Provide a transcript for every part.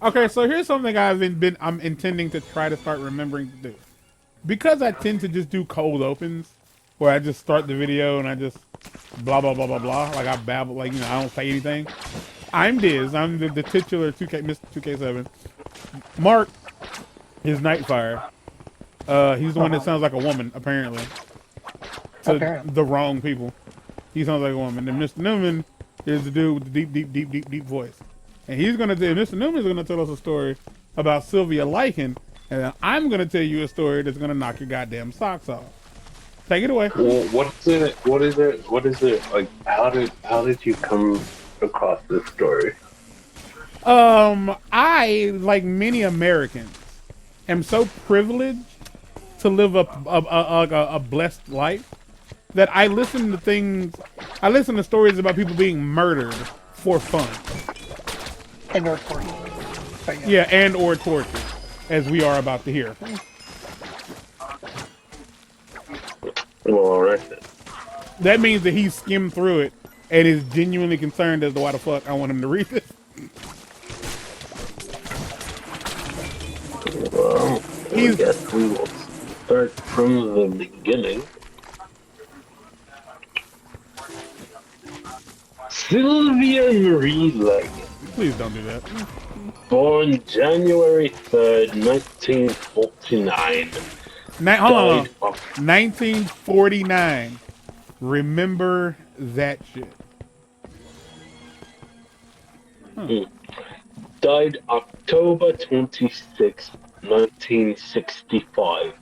Okay, so here's something I'm intending to try to start remembering to do. Because I tend to just do cold opens, where I just start the video and I just blah blah blah blah blah, like I babble, like I don't say anything. I'm Diz. I'm the titular 2K Mr. 2K7. Mark is Nightfire. He's the one that Uh-huh. sounds like a woman, apparently, to Apparently. the wrong people. He sounds like a woman. And Mr. Newman is the dude with the deep voice. And Mr. Newman is gonna tell us a story about Sylvia Lycan, and then I'm gonna tell you a story that's gonna knock your goddamn socks off. Take it away. Well, what's it? What is it? What is it? Like, how did you come across this story? I, like many Americans, am so privileged to live a blessed life that I listen to stories about people being murdered for fun. And or torture. But yeah. Yeah, and or tortured, as we are about to hear. Well, all right then. That means that he skimmed through it and is genuinely concerned as to why the fuck I want him to read this. Well, I He's guess we will start from the beginning. Sylvia Marie Lycan, Please don't do that. born January 3rd, 1949, Hold on. died of 1949. Remember that shit. died October 26th, 1965,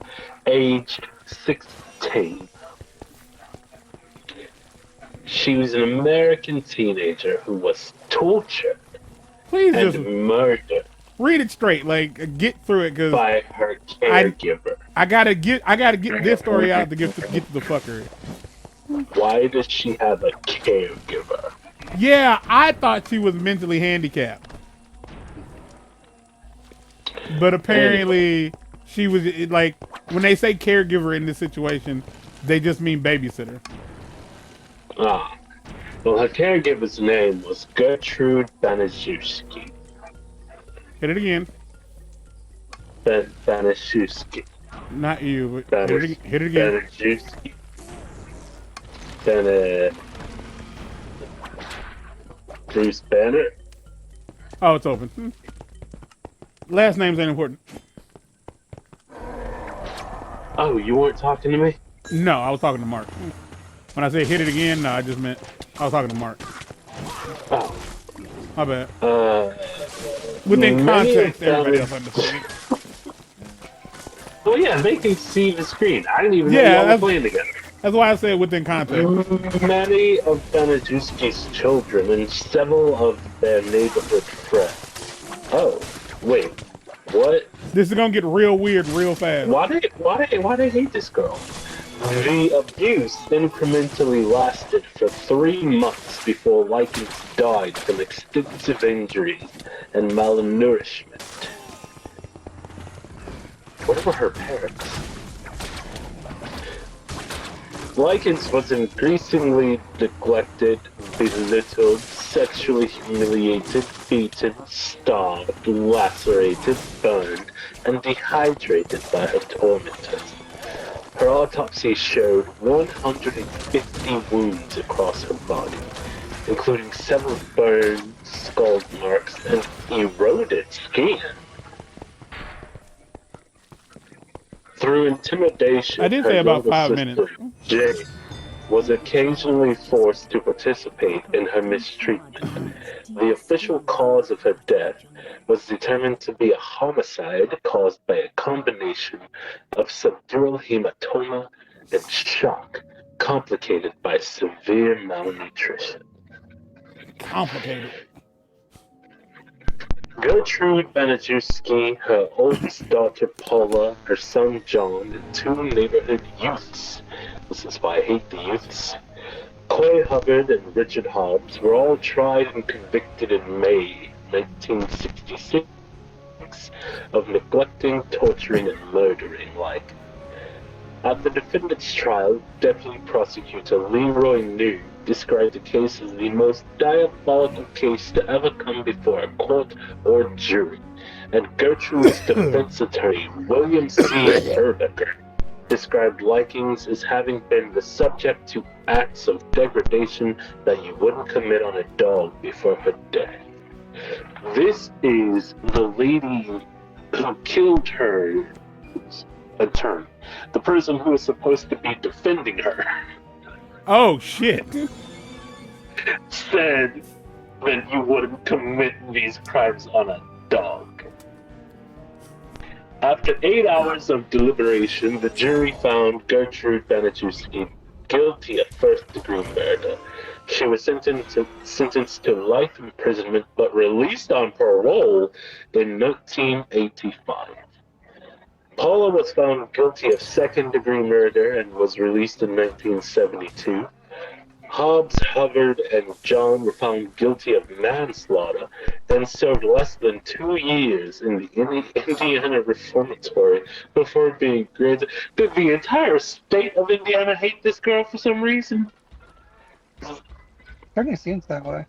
aged 16. She was an American teenager who was tortured Please and just murdered read it straight. Like get through it, cause by her I caregiver. I gotta get this story out to get to the fuckery. Why does she have a caregiver? Yeah, I thought she was mentally handicapped, but apparently she was like when they say caregiver in this situation, they just mean babysitter. Ah, well, her caregiver's name was Gertrude Banaszewski. Hit it again. Banaszewski. Not you, but hit it again. Banaszewski. Bana... Bruce Banner. Oh, it's open. Last names ain't important. Oh, you weren't talking to me? No, I was talking to Mark. When I say hit it again, no, I just meant I was talking to Mark. Oh. My bad. Within Many context, of them- everybody else understands. Oh yeah, they can see the screen. I didn't even know Yeah, y'all were playing together. That's why I said within context. Many of Banaszewski's children and several of their neighborhood friends. Oh, wait, what? This is gonna get real weird real fast. Why they hate this girl? The abuse incrementally lasted for 3 months before Lycan died from extensive injuries and malnourishment. Where were her parents? Lycan was increasingly neglected, belittled, sexually humiliated, beaten, starved, lacerated, burned, and dehydrated by her tormentors. Her autopsy showed 150 wounds across her body, including several burns, scald marks, and eroded skin. Through intimidation, I did her say about younger 5 sister, minutes. Jay, was occasionally forced to participate in her mistreatment. The official cause of her death was determined to be a homicide caused by a combination of subdural hematoma and shock, complicated by severe malnutrition. Complicated. Gertrude Banaszewski, her oldest daughter Paula, her son John, and 2 neighborhood youths. This is why I hate the youths. Clay Hubbard and Richard Hobbs were all tried and convicted in May 1966 of neglecting, torturing, and murdering Lycan. At the defendant's trial, Deputy Prosecutor Leroy New described the case as the most diabolical case to ever come before a court or jury, and Gertrude's defense attorney, William C. Erbecker, described Likings as having been the subject to acts of degradation that you wouldn't commit on a dog before her death. This is the lady who killed her attorney, the person who is supposed to be defending her. Oh shit! Said that you wouldn't commit these crimes on a dog. After 8 hours of deliberation, the jury found Gertrude Beniczewski guilty of first-degree murder. She was sentenced to life imprisonment, but released on parole in 1985. Paula was found guilty of second-degree murder and was released in 1972. Hobbs, Hubbard, and John were found guilty of manslaughter and served less than 2 years in the Indiana Reformatory before being granted. Did the entire state of Indiana hate this girl for some reason? Certainly seems that way.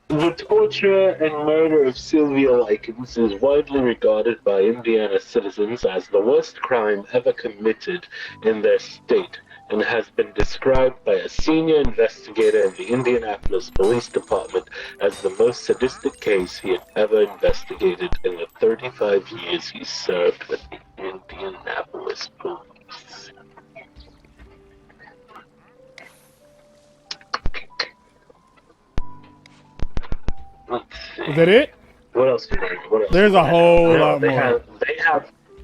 The torture and murder of Sylvia Likens is widely regarded by Indiana citizens as the worst crime ever committed in their state, and has been described by a senior investigator in the Indianapolis Police Department as the most sadistic case he had ever investigated in the 35 years he served with the Indianapolis Police. Let's see. Is that it? What else? What else? There's a whole lot they more.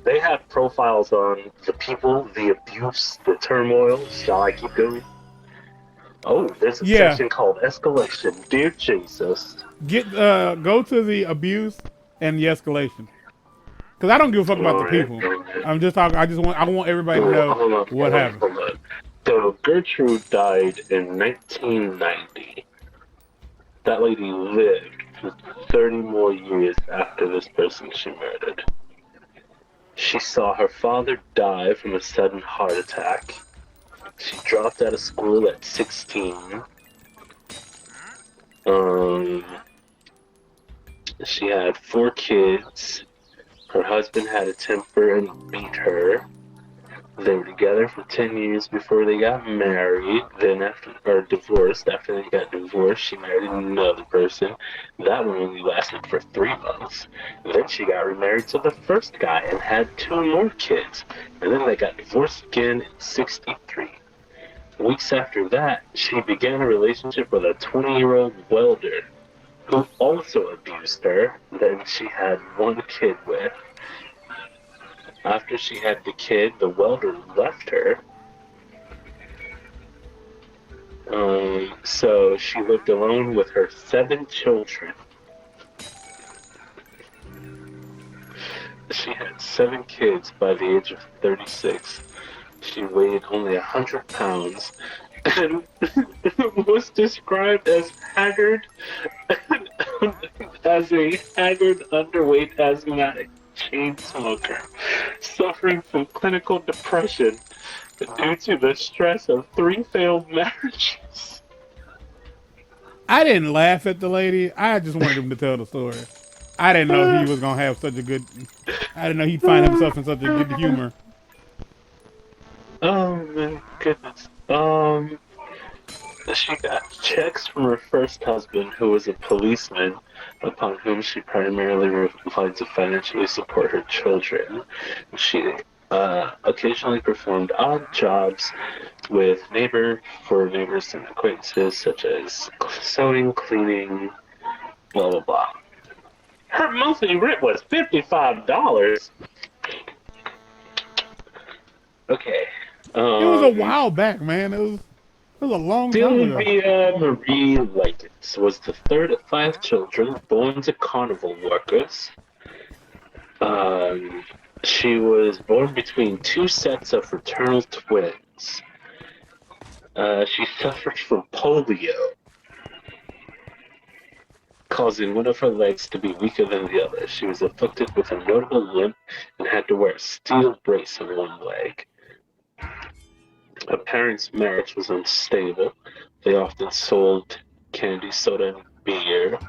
They have profiles on the people, the abuse, the turmoil. Shall I keep going? Oh, there's a section called escalation. Dear Jesus. Go to the abuse and the escalation. Because I don't give a fuck about the people. I'm just talking. I want everybody to know what happened. Hold on. So Gertrude died in 1990. That lady lived for 30 more years after this person she murdered. She saw her father die from a sudden heart attack. She dropped out of school at 16. She had 4 kids. Her husband had a temper and beat her. They were together for 10 years before they got married. Then divorced. After they got divorced, she married another person. That one only lasted for 3 months. Then she got remarried to the first guy and had 2 more kids. And then they got divorced again in 63. Weeks after that, she began a relationship with a 20-year-old welder who also abused her. Then she had 1 kid with. After she had the kid, the welder left her. So she lived alone with her 7 children. She had 7 kids by the age of 36. She weighed only 100 pounds and was described as haggard, as a haggard, underweight asthmatic chain smoker, suffering from clinical depression due to the stress of 3 failed marriages. I didn't laugh at the lady. I just wanted him to tell the story. I didn't know he was gonna have such a good. I didn't know he'd find himself in such a good humor. Oh my goodness. She got checks from her first husband, who was a policeman, upon whom she primarily relied to financially support her children. She occasionally performed odd jobs with neighbors and acquaintances, such as sewing, cleaning, blah blah blah. Her monthly rent was $55. Okay. It was a while back, man. It was a long time ago. Sylvia Marie Likens was the 3rd of 5 children born to carnival workers. She was born between 2 sets of fraternal twins. She suffered from polio, causing one of her legs to be weaker than the other. She was afflicted with a notable limp and had to wear a steel brace on one leg. Her parents' marriage was unstable. They often sold candy, soda, and beer,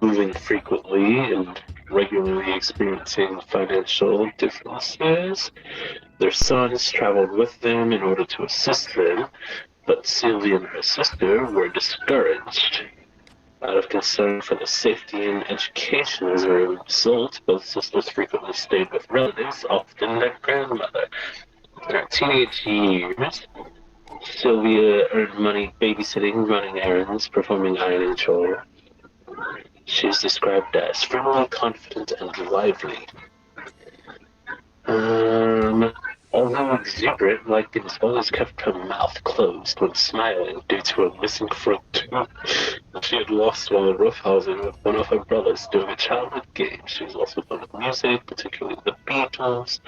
moving frequently and regularly experiencing financial differences. Their sons traveled with them in order to assist them, but Sylvia and her sister were discouraged. Out of concern for the safety and education as a result, both sisters frequently stayed with relatives, often their grandmother. In her teenage years, Sylvia earned money babysitting, running errands, performing ironing chores. She is described as friendly, confident, and lively. Although exuberant, Likens always kept her mouth closed when smiling due to a missing front tooth she had lost while roughhousing with one of her brothers during a childhood game. She was also fond of music, particularly the Beatles,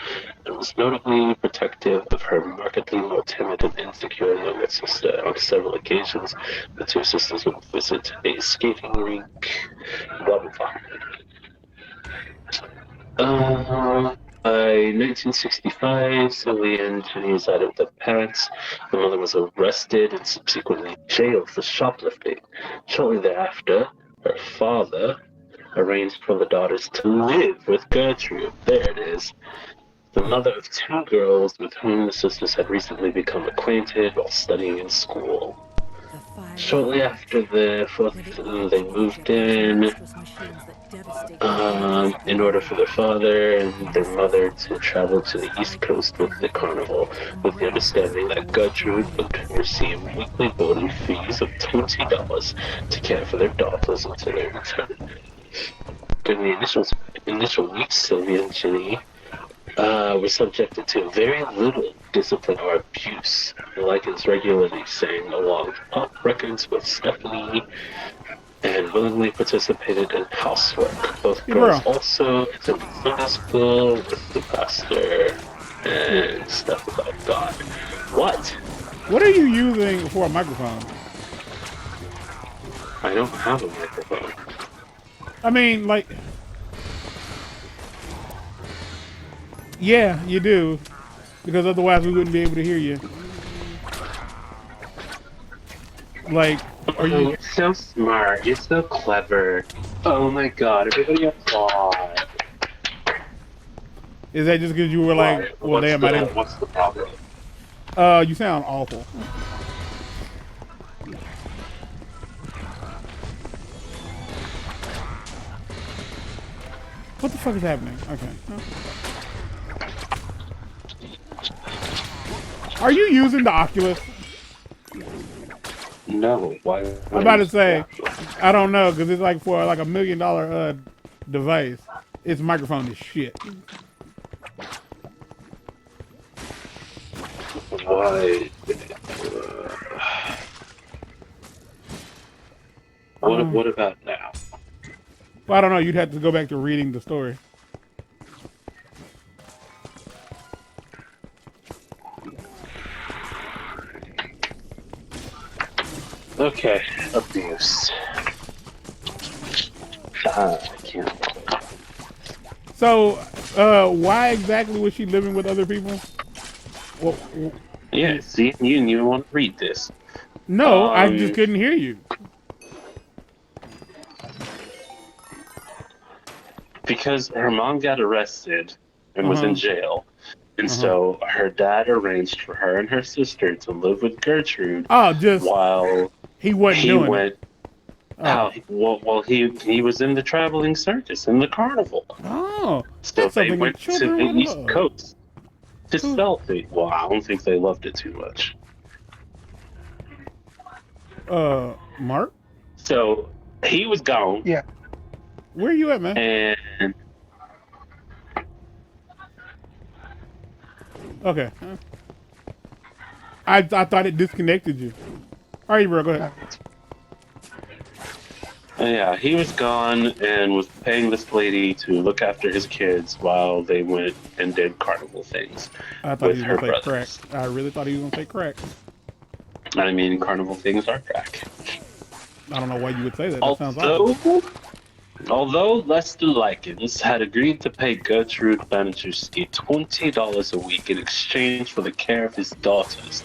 and was notably protective of her markedly more timid and insecure younger sister. On several occasions, the two sisters would visit a skating rink, blah blah blah. By 1965, Sylvia and Jenny resided with their parents. The mother was arrested and subsequently jailed for shoplifting. Shortly thereafter, her father arranged for the daughters to live with Gertrude. There it is. The mother of two girls with whom the sisters had recently become acquainted while studying in school. Shortly after they moved in order for their father and their mother to travel to the East Coast with the carnival, with the understanding that Gertrude would receive weekly boarding fees of $20 to care for their daughters until they returned. During the initial weeks, Sylvia and Jenny were subjected to very little discipline or abuse. Likens regularly sang along pop records with Stephanie and willingly participated in housework. Both girls also attended Sunday school with the pastor and stuff about God. What? What are you using for a microphone? I don't have a microphone. I mean, like... Yeah, you do. Because otherwise we wouldn't be able to hear you. Like, are you... You're so smart. You're so clever. Oh my god, everybody applaud. Is that just because you were like, well, damn, I didn't... What's the problem? You sound awful. What the fuck is happening? Okay. Are you using the Oculus? No, why? I'm about to say, I don't know, because it's like for like $1 million device. Its microphone is shit. Why? What about now? Well, I don't know. You'd have to go back to reading the story. Okay, abuse. I can't. So, why exactly was she living with other people? Well, Yeah, see, you didn't even want to read this. No, I just couldn't hear you. Because her mom got arrested and was in jail. And so her dad arranged for her and her sister to live with Gertrude while he wasn't doing it. Well, he was in the traveling circus, in the carnival. Oh, so they went to the East Coast to sell things. Well, I don't think they loved it too much. Mark? So he was gone. Yeah. Where are you at, man? And okay. I thought it disconnected you. All right, bro, go ahead. Yeah, he was gone and was paying this lady to look after his kids while they went and did carnival things. I thought he was going to say crack. I really thought he was going to say crack. I mean, carnival things are crack. I don't know why you would say that. That sounds awful. Although Lester Likens had agreed to pay Gertrude Banachewski $20 a week in exchange for the care of his daughters,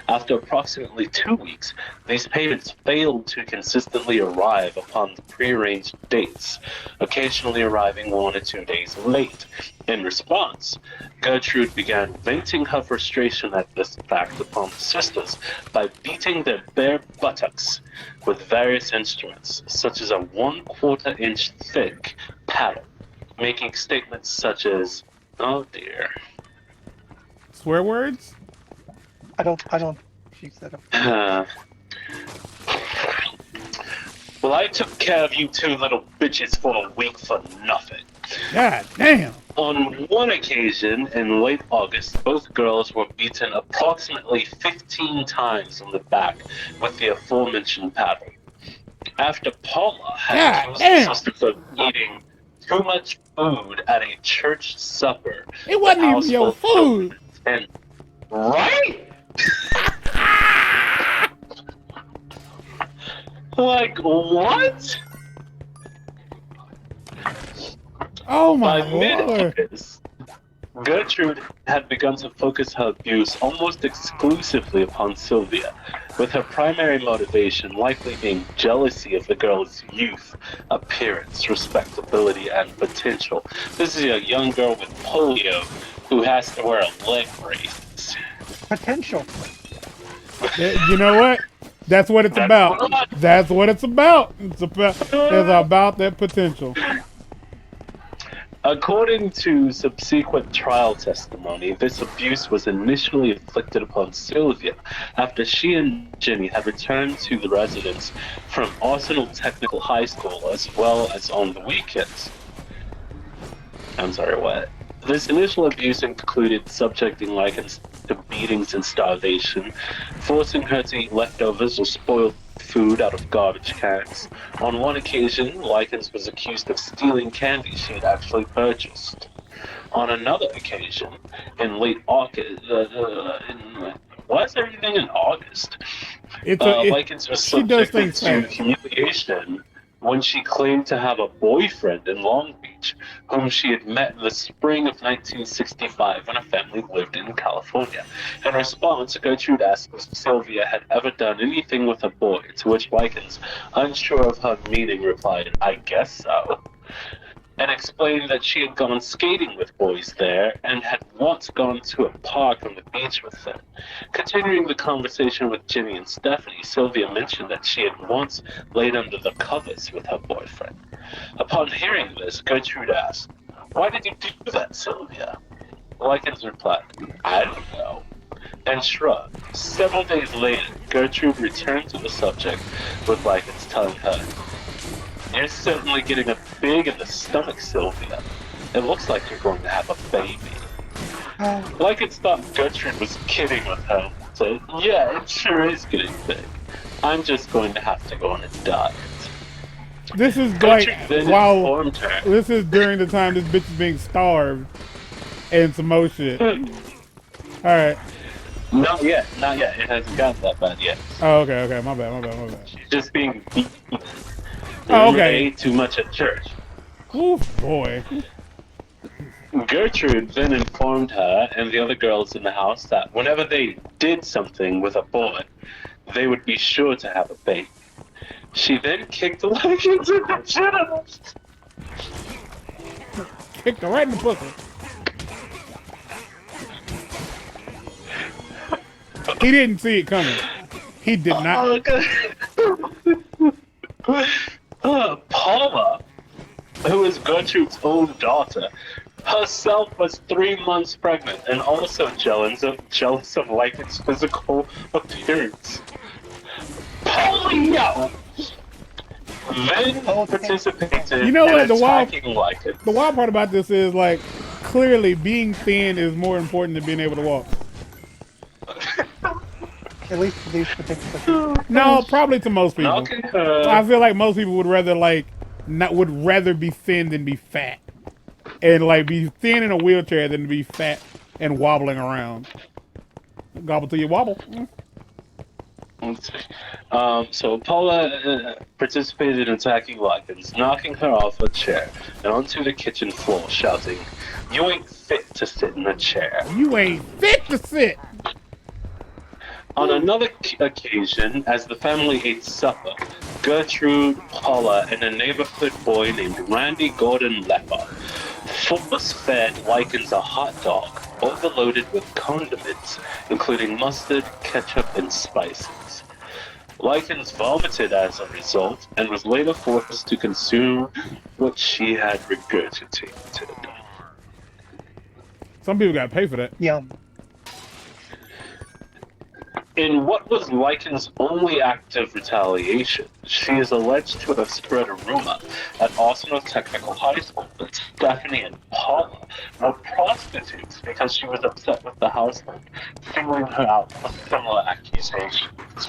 after approximately 2 weeks, these payments failed to consistently arrive upon the prearranged dates, occasionally arriving 1 or 2 days late. In response, Gertrude began venting her frustration at this fact upon the sisters by beating their bare buttocks with various instruments, such as a 1/4 inch thick paddle, making statements such as, "Oh dear." Swear words? I don't use that. Well, I took care of you two little bitches for a week for nothing. God damn. On one occasion, in late August, both girls were beaten approximately 15 times on the back with the aforementioned paddle. After Paula had accused the sisters of eating too much food at a church supper, It wasn't even your food. And right? Like what? Oh my By lord. mid-August, Gertrude had begun to focus her abuse almost exclusively upon Sylvia, with her primary motivation likely being jealousy of the girl's youth, appearance, respectability, and potential. This is a young girl with polio who has to wear a leg brace. Potential. You know what? That's what it's about. That's what it's about. It's about that potential. According to subsequent trial testimony, this abuse was initially inflicted upon Sylvia after she and Jenny had returned to the residence from Arsenal Technical High School as well as on the weekends. I'm sorry, what? This initial abuse included subjecting Likens to beatings and starvation, forcing her to eat leftovers or spoiled food out of garbage cans. On one occasion, Likens was accused of stealing candy she had actually purchased. On another occasion, in late August, why is everything in August? Likens was subjected to humiliation when she claimed to have a boyfriend in Long Beach, whom she had met in the spring of 1965 when a family lived in California. In response, Gertrude asked if Sylvia had ever done anything with a boy, to which Likens, unsure of her meaning, replied, "I guess so," and explained that she had gone skating with boys there and had once gone to a park on the beach with them. Continuing the conversation with Jimmy and Stephanie, Sylvia mentioned that she had once laid under the covers with her boyfriend. Upon hearing this, Gertrude asked, "Why did you do that, Sylvia?" Likens replied, "I don't know," and shrugged. Several days later, Gertrude returned to the subject, with Likens telling her, "You're certainly getting a big in the stomach, Sylvia. It looks like you're going to have a baby." Likens thought Gertrude was kidding with her, so "Yeah, it sure is getting big. I'm just going to have to go on a diet." This is like, wow, this is during the time this bitch is being starved and some more shit. Alright. Not yet. It hasn't gotten that bad yet. Oh, okay, my bad. She's just being beaten. Oh, okay. Ate too much at church. Oof, boy. Gertrude then informed her and the other girls in the house that whenever they did something with a boy, they would be sure to have a baby. She then kicked Likens in the genitals. Kicked her right in the pussy. He didn't see it coming. He did not. Paula, who is Gertrude's own daughter, herself was 3 months pregnant and also jealous of Likens' physical appearance. Polio then participated you know what, in attacking Likens. The wild part about this is, like, clearly being thin is more important than being able to walk. At least to these particular people. No, probably to most people. Okay. I feel like most people would rather be thin than be fat, and like be thin in a wheelchair than be fat and wobbling around. Gobble till you wobble. So Paula participated in attacking Lycans, knocking her off a chair and onto the kitchen floor, shouting, "You ain't fit to sit in a chair." You ain't fit to sit. On another occasion, as the family ate supper, Gertrude, Paula, and a neighborhood boy named Randy Gordon Lepper force-fed Lycans a hot dog overloaded with condiments, including mustard, ketchup, and spices. Lycans vomited as a result and was later forced to consume what she had regurgitated. Some people gotta pay for that. Yum. In what was Lycan's only act of retaliation, she is alleged to have spread a rumor at Arsenal Technical High School that Stephanie and Paula were prostitutes because she was upset with the household, singling her out for similar accusations.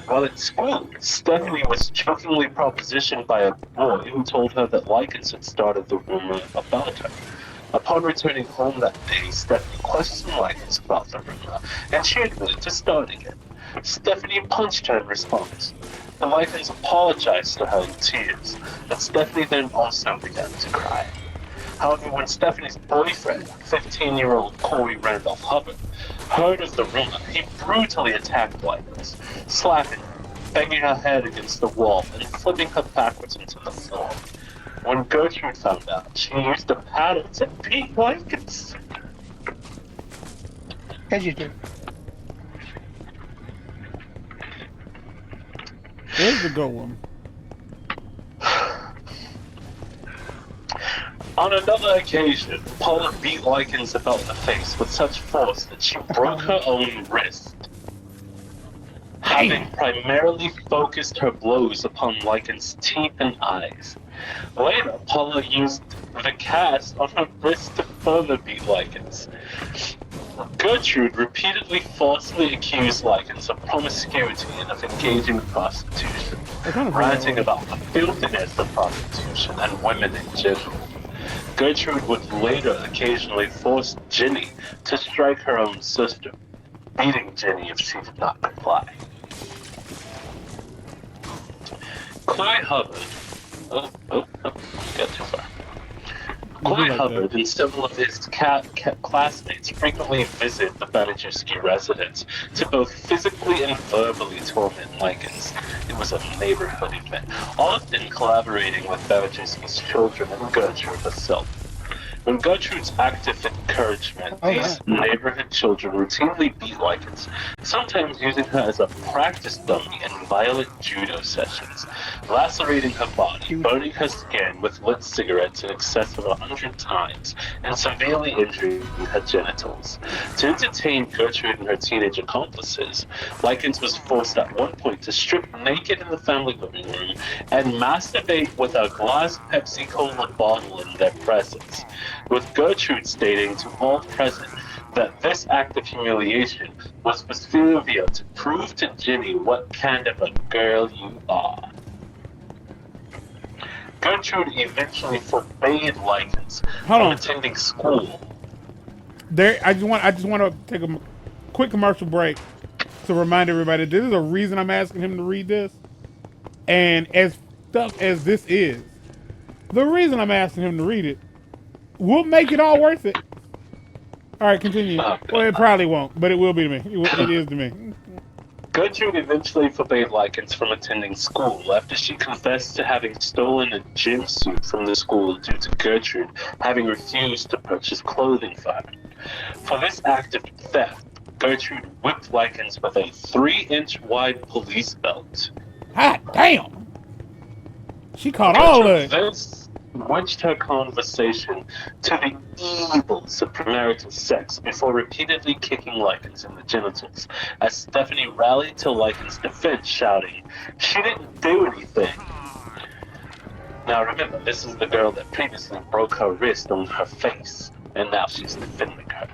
While at school, Stephanie was jokingly propositioned by a boy who told her that Lycans had started the rumor about her. Upon returning home that day, Stephanie questioned Lycans about the rumor, and she admitted to starting it. Stephanie punched her in response. The Lycans apologized to her in tears, and Stephanie then also began to cry. However, when Stephanie's boyfriend, 15-year-old Corey Randolph Hubbard, heard of the rumor, he brutally attacked Lycans, slapping her, banging her head against the wall, and flipping her backwards into the floor. When Gertrude found out, she used a paddle to beat Lycans. As you do. There's the good one. On another occasion, Paula beat Lycans about the face with such force that she broke her own wrist, having primarily focused her blows upon Lycan's teeth and eyes. Later, Paula used the cast on her wrist to further beat Lycans. Gertrude repeatedly falsely accused Lycans of promiscuity and of engaging in prostitution, ranting about the filthiness of prostitution and women in general. Gertrude would later occasionally force Jenny to strike her own sister, beating Jenny if she did not comply. Clay Hubbard. Got too far. Clay Hubbard and several of his classmates frequently visit the Banachewski residence to both physically and verbally torment Lycans. It was a neighborhood event, often collaborating with Banachewski's children and Gertrude herself. When Gertrude's active encouragement, these neighborhood children routinely beat Lycans, sometimes using her as a practice dummy in violent judo sessions, lacerating her body, burning her skin with lit cigarettes in excess of 100 times, and severely injuring her genitals. To entertain Gertrude and her teenage accomplices, Lycans was forced at one point to strip naked in the family living room and masturbate with a glass Pepsi Cola bottle in their presence, with Gertrude stating to all present that this act of humiliation was for Slyvia to prove to Jenny what kind of a girl you are. Gertrude eventually forbade Lycans from attending school. I just want to take a quick commercial break to remind everybody this is a reason I'm asking him to read this. And as tough as this is, the reason I'm asking him to read it will make it all worth it. All right, continue. Well, it probably won't, but it will be to me. It is to me. Gertrude eventually forbade Lycans from attending school after she confessed to having stolen a gym suit from the school due to Gertrude having refused to purchase clothing for her. For this act of theft, Gertrude whipped Lycans with a 3-inch wide police belt. Hot damn! She caught all of it. Then switched her conversation to the evils of premarital sex before repeatedly kicking Lycans in the genitals, as Stephanie rallied to Lycans' defense, shouting, "She didn't do anything." Now remember, this is the girl that previously broke her wrist on her face, and now she's defending her.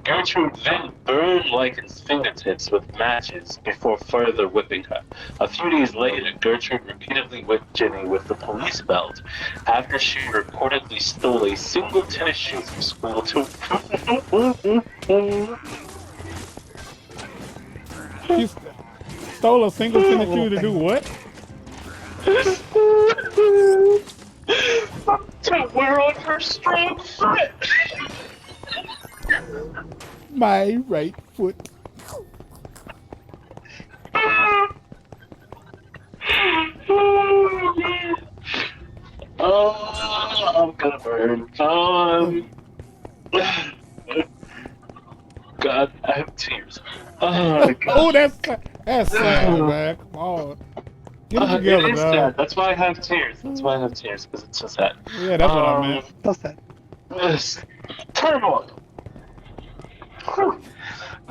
Gertrude then burned Lycans' fingertips with matches before further whipping her. A few days later, Gertrude repeatedly whipped Jenny with the police belt after she reportedly stole a single tennis shoe from school to... stole a single signature to do what? To wear on her strong foot. My right foot. Oh, I'm gonna burn. God, I have tears. Oh, God. Oh, that's sad, man. Come on. Get it together, It is dog. sad. That's why I have tears. That's why I have tears, because it's so sad. Yeah, that's what I meant. So sad. This turmoil. Whew.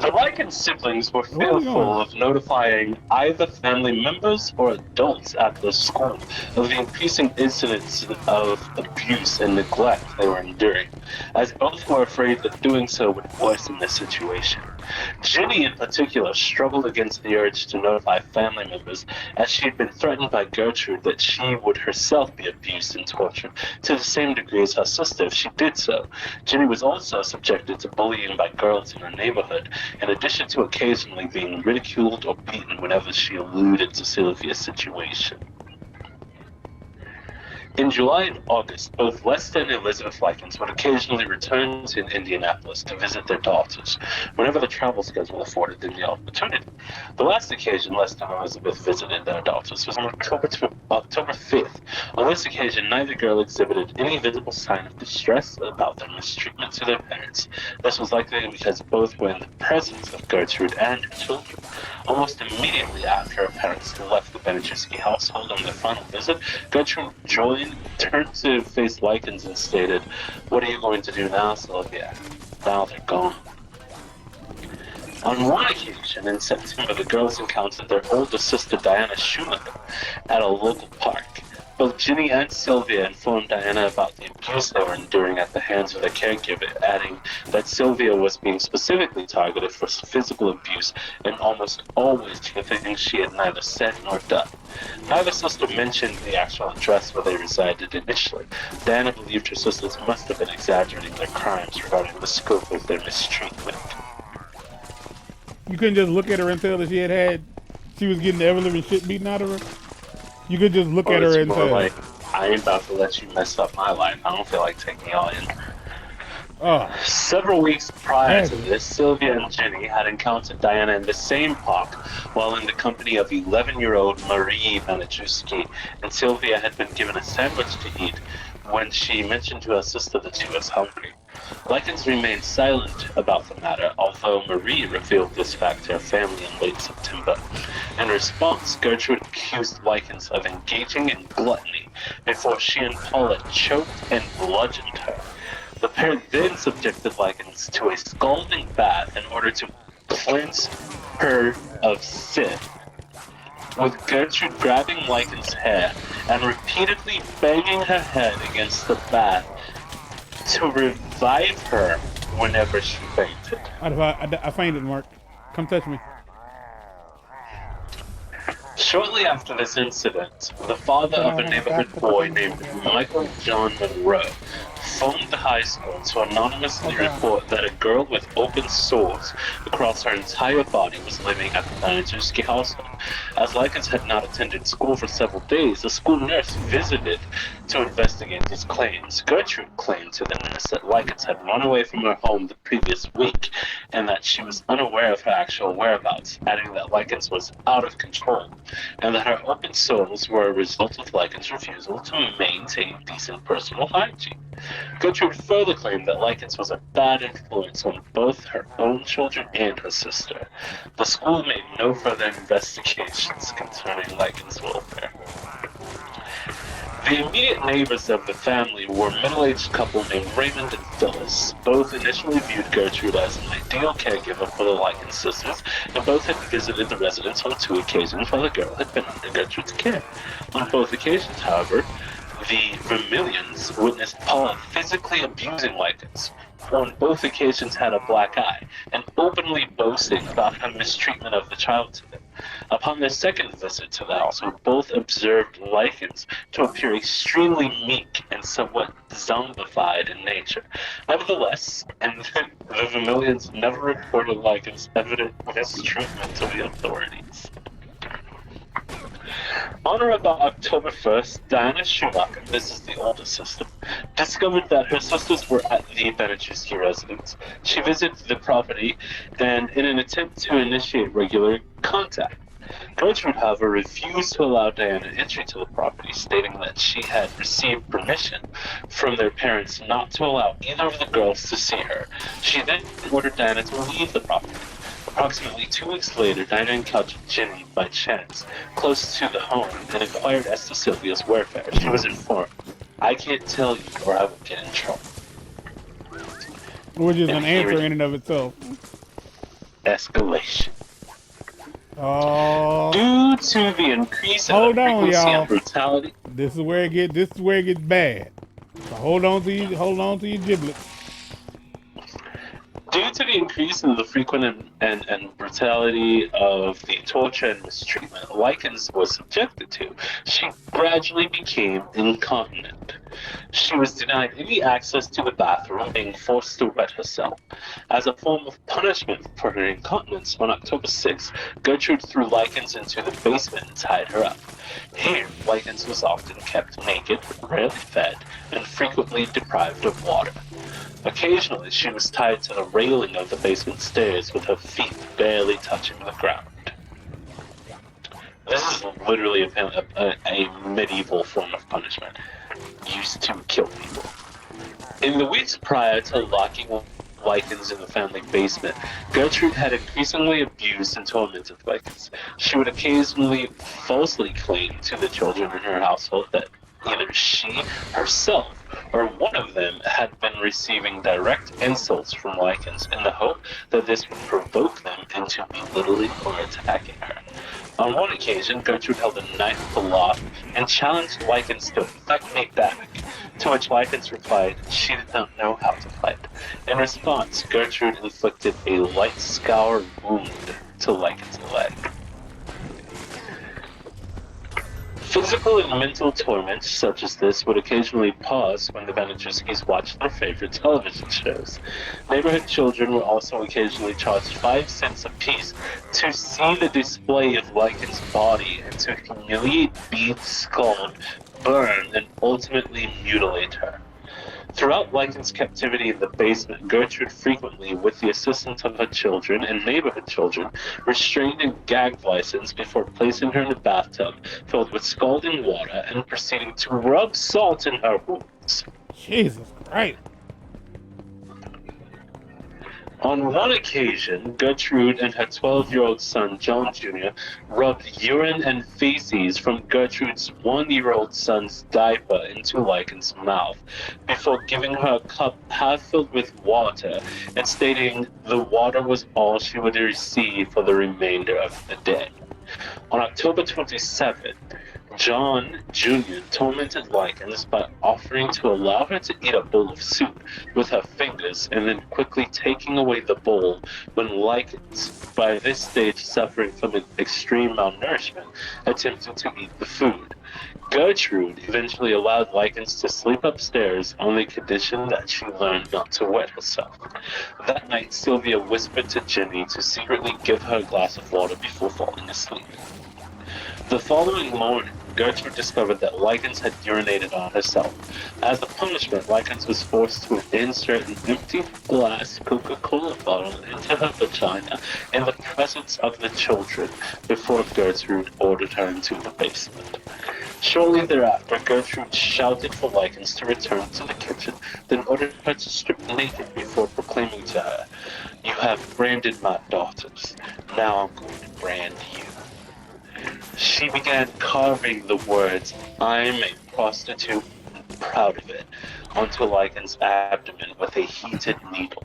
The Lycan siblings were Where are we fearful going? of notifying either family members or adults at the school of the increasing incidents of abuse and neglect they were enduring, as both were afraid that doing so would worsen the situation. Jenny, in particular, struggled against the urge to notify family members, as she had been threatened by Gertrude that she would herself be abused and tortured to the same degree as her sister if she did so. Jenny was also subjected to bullying by girls in her neighborhood, in addition to occasionally being ridiculed or beaten whenever she alluded to Sylvia's situation. In July and August, both Lester and Elizabeth Likens would occasionally return to Indianapolis to visit their daughters, whenever the travel schedule afforded them the opportunity. The last occasion Lester and Elizabeth visited their daughters was on October 5th. On this occasion, neither girl exhibited any visible sign of distress about their mistreatment to their parents. This was likely because both were in the presence of Gertrude and her children. Almost immediately after her parents left the Beneduski household on their final visit, Gertrude turned to face Likens and stated, "What are you going to do now, Sylvia? Now they're gone." On one occasion in September, the girls encountered their older sister Diana Schumacher at a local park. Both Ginny and Sylvia informed Diana about the abuse they were enduring at the hands of their caregiver, adding that Sylvia was being specifically targeted for physical abuse and almost always for things she had neither said nor done. Neither sister mentioned the actual address where they resided initially. Diana believed her sisters must have been exaggerating their crimes regarding the scope of their mistreatment. You couldn't just look at her and tell that she was getting the ever-living shit beaten out of her? You could just look at her and more say, like, I ain't about to let you mess up my life. I don't feel like taking y'all in. oh, Several weeks prior to this, Sylvia and Jenny had encountered Diana in the same park while in the company of 11-year-old Marie Beneduski, and Sylvia had been given a sandwich to eat when she mentioned to her sister that she was hungry. Likens remained silent about the matter, although Marie revealed this fact to her family in late September. In response, Gertrude accused Likens of engaging in gluttony before she and Paula choked and bludgeoned her. The pair then subjected Likens to a scalding bath in order to cleanse her of sin, with Gertrude grabbing Likens' hair and repeatedly banging her head against the bath to revive her whenever she fainted. I fainted, Mark. Come touch me. Shortly after this incident, the father of a neighborhood boy named Michael John Monroe phoned the high school to anonymously report that a girl with open sores across her entire body was living at the Beneduski household. As Likens had not attended school for several days, the school nurse visited to investigate his claims. Gertrude claimed to the nurse that Likens had run away from her home the previous week and that she was unaware of her actual whereabouts, adding that Likens was out of control and that her open sores were a result of Likens' refusal to maintain decent personal hygiene. Gertrude further claimed that Likens was a bad influence on both her own children and her sister. The school made no further investigations concerning Likens' welfare. The immediate neighbors of the family were a middle-aged couple named Raymond and Phyllis. Both initially viewed Gertrude as an ideal caregiver for the Likens sisters, and both had visited the residence on 2 occasions while the girl had been under Gertrude's care. On both occasions, however, the Vermillions witnessed Paula physically abusing Likens, who on both occasions had a black eye, and openly boasting about her mistreatment of the child to them. Upon their second visit to the household, both observed Likens to appear extremely meek and somewhat zombified in nature. Nevertheless, and the Vermillions never reported Likens' evident mistreatment to the authorities. On or about October 1st, Diana Schumacher, this is the oldest sister, discovered that her sisters were at the Benechuski residence. She visited the property and, in an attempt to initiate regular contact, Gertrude, however, refused to allow Diana entry to the property, stating that she had received permission from their parents not to allow either of the girls to see her. She then ordered Diana to leave the property. Approximately 2 weeks later, Diana encountered Jenny by chance, close to the home, and inquired as to Sylvia's welfare. She was informed, "I can't tell you or I will get in trouble." Which is an answer in and of itself. Escalation. Oh. Due to the increase in Hold the on, frequency y'all. and brutality. This is where it gets bad. So hold on to your giblets. Due to the increase in the frequent and brutality of the torture and mistreatment Likens was subjected to, she gradually became incontinent. She was denied any access to the bathroom, being forced to wet herself. As a form of punishment for her incontinence, on October 6th, Gertrude threw Likens into the basement and tied her up. Here, Likens was often kept naked, rarely fed, and frequently deprived of water. Occasionally, she was tied to the railing of the basement stairs with her feet barely touching the ground. This is literally a medieval form of punishment used to kill people. In the weeks prior to locking Likens in the family basement, Gertrude had increasingly abused and tormented Likens. She would occasionally falsely claim to the children in her household that either she herself or one of them had been receiving direct insults from Likens in the hope that this would provoke them into belittling or attacking her. On one occasion, Gertrude held a knife aloft and challenged Likens to fight me back, to which Likens replied she did not know how to fight. In response, Gertrude inflicted a light scour wound to Likens' leg. Physical and mental torment such as this would occasionally pause when the Benechuskis watched their favorite television shows. Neighborhood children were also occasionally charged 5 cents apiece to see the display of Likens' body and to humiliate, beat, scald, burn, and ultimately mutilate her. Throughout Likens' captivity in the basement, Gertrude frequently, with the assistance of her children and neighborhood children, restrained and gagged Likens before placing her in a bathtub filled with scalding water and proceeding to rub salt in her wounds. Jesus Christ. On one occasion, Gertrude and her 12-year-old son, John Jr., rubbed urine and feces from Gertrude's 1-year-old son's diaper into Likens' mouth before giving her a cup half filled with water and stating the water was all she would receive for the remainder of the day. On October 27th, John Jr. tormented Likens by offering to allow her to eat a bowl of soup with her fingers and then quickly taking away the bowl when Likens, by this stage suffering from an extreme malnourishment, attempted to eat the food. Gertrude eventually allowed Likens to sleep upstairs on the condition that she learned not to wet herself. That night, Sylvia whispered to Jenny to secretly give her a glass of water before falling asleep. The following morning, Gertrude discovered that Likens had urinated on herself. As a punishment, Likens was forced to insert an empty glass Coca-Cola bottle into her vagina in the presence of the children before Gertrude ordered her into the basement. Shortly thereafter, Gertrude shouted for Likens to return to the kitchen, then ordered her to strip naked before proclaiming to her, "You have branded my daughters. Now I'm going to brand you." She began carving the words, "I'm a prostitute and proud of it," onto Likens' abdomen with a heated needle.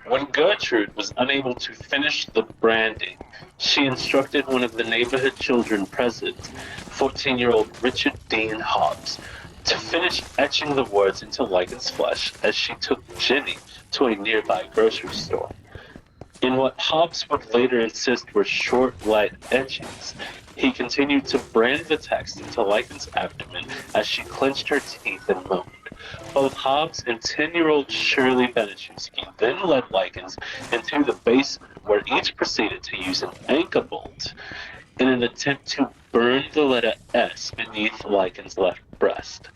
When Gertrude was unable to finish the branding, she instructed one of the neighborhood children present, 14-year-old Richard Dean Hobbs, to finish etching the words into Likens' flesh as she took Jenny to a nearby grocery store. In what Hobbs would later insist were short, light etchings, he continued to brand the text into Likens' abdomen as she clenched her teeth and moaned. Both Hobbs and 10-year-old Shirley Benechuski then led Likens into the basement, where each proceeded to use an anchor bolt in an attempt to burn the letter S beneath Lycan's left breast,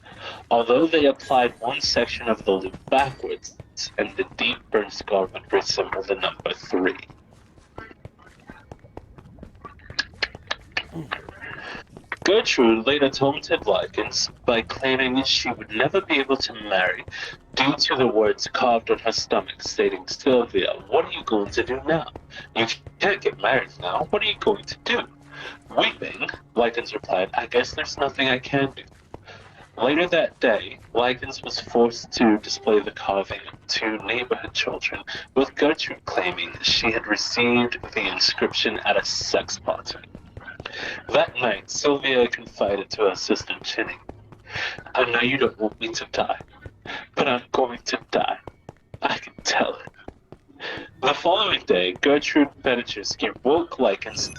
although they applied one section of the loop backwards, and the deep burn scar would resemble the number 3. Gertrude later taunted Lycans by claiming she would never be able to marry due to the words carved on her stomach stating, "Sylvia, what are you going to do now? You can't get married now. What are you going to do?" Weeping, Lycans replied, "I guess there's nothing I can do." Later that day, Lycans was forced to display the carving to neighborhood children, with Gertrude claiming she had received the inscription at a sex party. That night, Sylvia confided to her sister Jenny, "I know you don't want me to die, but I'm going to die. I can tell it." The following day, Gertrude Benichewski woke Lycans,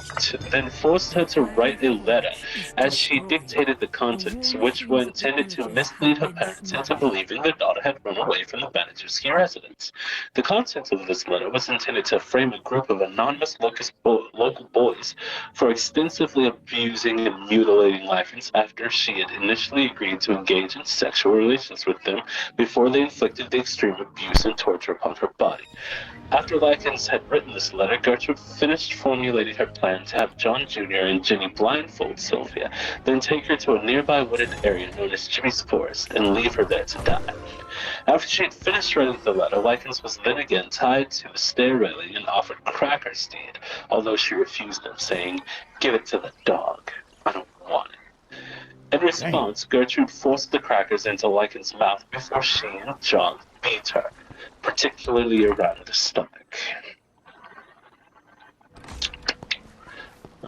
then forced her to write a letter as she dictated the contents, which were intended to mislead her parents into believing their daughter had run away from the Benichewski residence. The content of this letter was intended to frame a group of anonymous local boys for extensively abusing and mutilating Lycans after she had initially agreed to engage in sexual relations with them before they inflicted the extreme abuse and torture upon her body. After Lycans had written this letter, Gertrude finished formulating her plan to have John Jr. and Jenny blindfold Sylvia, then take her to a nearby wooded area known as Jimmy's Forest and leave her there to die. After she had finished writing the letter, Lycans was then again tied to the stair railing and offered crackers to eat, although she refused them, saying, "Give it to the dog. I don't want it." In response, Gertrude forced the crackers into Lycan's mouth before she and John beat her, particularly around the stomach.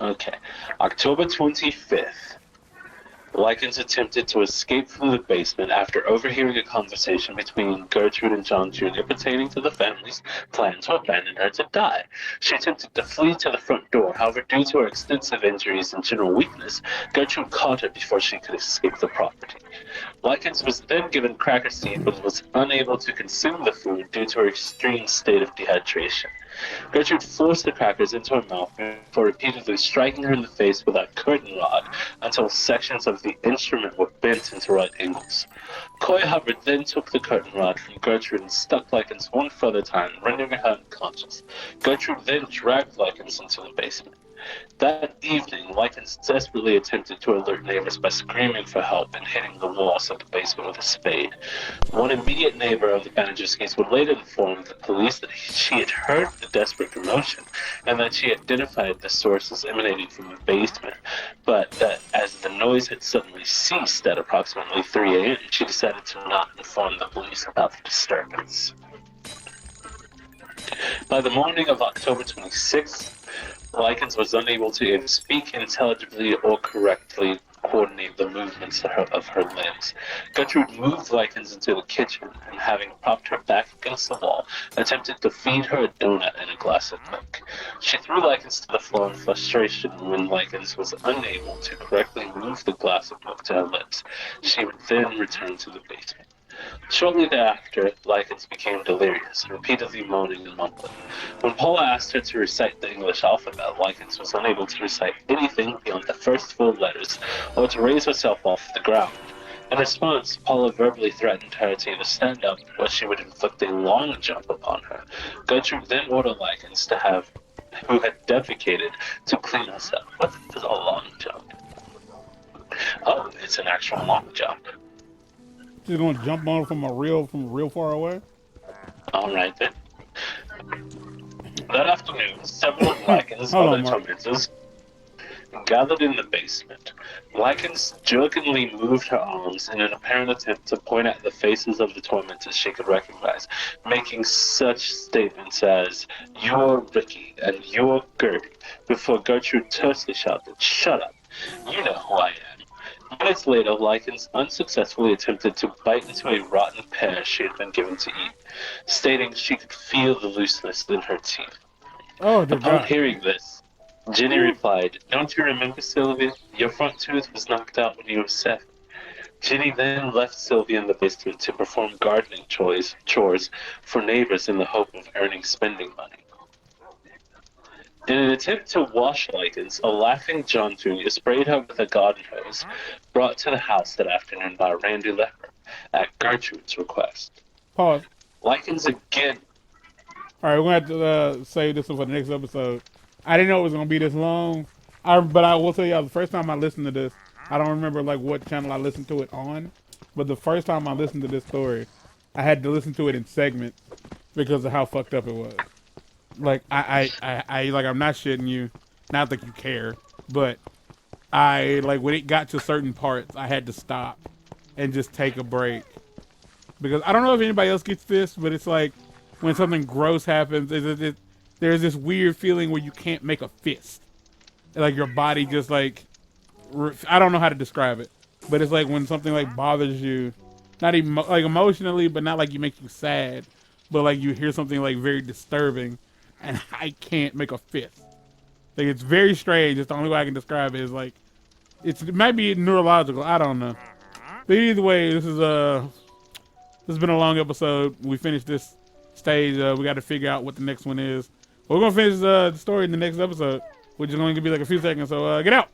Okay, October 25th. Lycans attempted to escape from the basement after overhearing a conversation between Gertrude and John Jr. pertaining to the family's plan to abandon her to die. She attempted to flee to the front door, however, due to her extensive injuries and general weakness, Gertrude caught her before she could escape the property. Lycans was then given cracker seed but was unable to consume the food due to her extreme state of dehydration. Gertrude forced the crackers into her mouth before repeatedly striking her in the face with a curtain rod until sections of the instrument were bent into right angles. Coy Hubbard then took the curtain rod from Gertrude and stuck Lycans one further time, rendering her unconscious. Gertrude then dragged Lycans into the basement. That evening, Lycans desperately attempted to alert neighbors by screaming for help and hitting the walls of the basement with a spade. One immediate neighbor of the Benichewskis would later inform the police that she had heard the desperate commotion and that she identified the source as emanating from the basement, but that as the noise had suddenly ceased at approximately 3 a.m., she decided to not inform the police about the disturbance. By the morning of October 26th, Lycans was unable to either speak intelligibly or correctly coordinate the movements of her limbs. Gertrude moved Lycans into the kitchen and, having propped her back against the wall, attempted to feed her a donut and a glass of milk. She threw Lycans to the floor in frustration when Lycans was unable to correctly move the glass of milk to her lips. She would then return to the basement. Shortly thereafter, Lycans became delirious, repeatedly moaning and mumbling. When Paula asked her to recite the English alphabet, Lycans was unable to recite anything beyond the first 4 letters or to raise herself off the ground. In response, Paula verbally threatened her to either stand up or she would inflict a long jump upon her. Gertrude then ordered Lycans who had defecated, to clean herself. What is a long jump? Oh, it's an actual long jump. She's gonna jump on from real far away. All right then. That afternoon, several of Lycans' other tormentors gathered in the basement. Lycans jerkingly moved her arms in an apparent attempt to point at the faces of the tormentors she could recognize, making such statements as, "You're Ricky," and "You're Gertie," before Gertrude tersely shouted, "Shut up! You know who I am." Minutes later, Lycans unsuccessfully attempted to bite into a rotten pear she had been given to eat, stating she could feel the looseness in her teeth. Upon hearing this, Jenny replied, "Don't you remember, Sylvia? Your front tooth was knocked out when you were 7. Jenny then left Sylvia in the basement to perform gardening chores for neighbors in the hope of earning spending money. In an attempt to wash Lycans, a laughing Jontu is sprayed her with a garden hose, brought to the house that afternoon by Randy Lepper, at Gertrude's request. Pause. Lycans again. All right, we're gonna have to save this one for the next episode. I didn't know it was gonna be this long. But I will tell y'all, the first time I listened to this, I don't remember like what channel I listened to it on, but the first time I listened to this story, I had to listen to it in segments because of how fucked up it was. Like I like I'm not shitting you, not that you care, but I like when it got to certain parts, I had to stop and just take a break because I don't know if anybody else gets this, but it's like when something gross happens, there's this weird feeling where you can't make a fist. Like your body just like, I don't know how to describe it, but it's like when something like bothers you, not even like emotionally, but not like you make you sad, but like you hear something like very disturbing, and I can't make a fist. Like it's very strange. It's the only way I can describe it is like, it might be neurological. I don't know. But either way, this has been a long episode. We finished this stage. We got to figure out what the next one is. We're gonna finish the story in the next episode, which is going to be like a few seconds. So get out.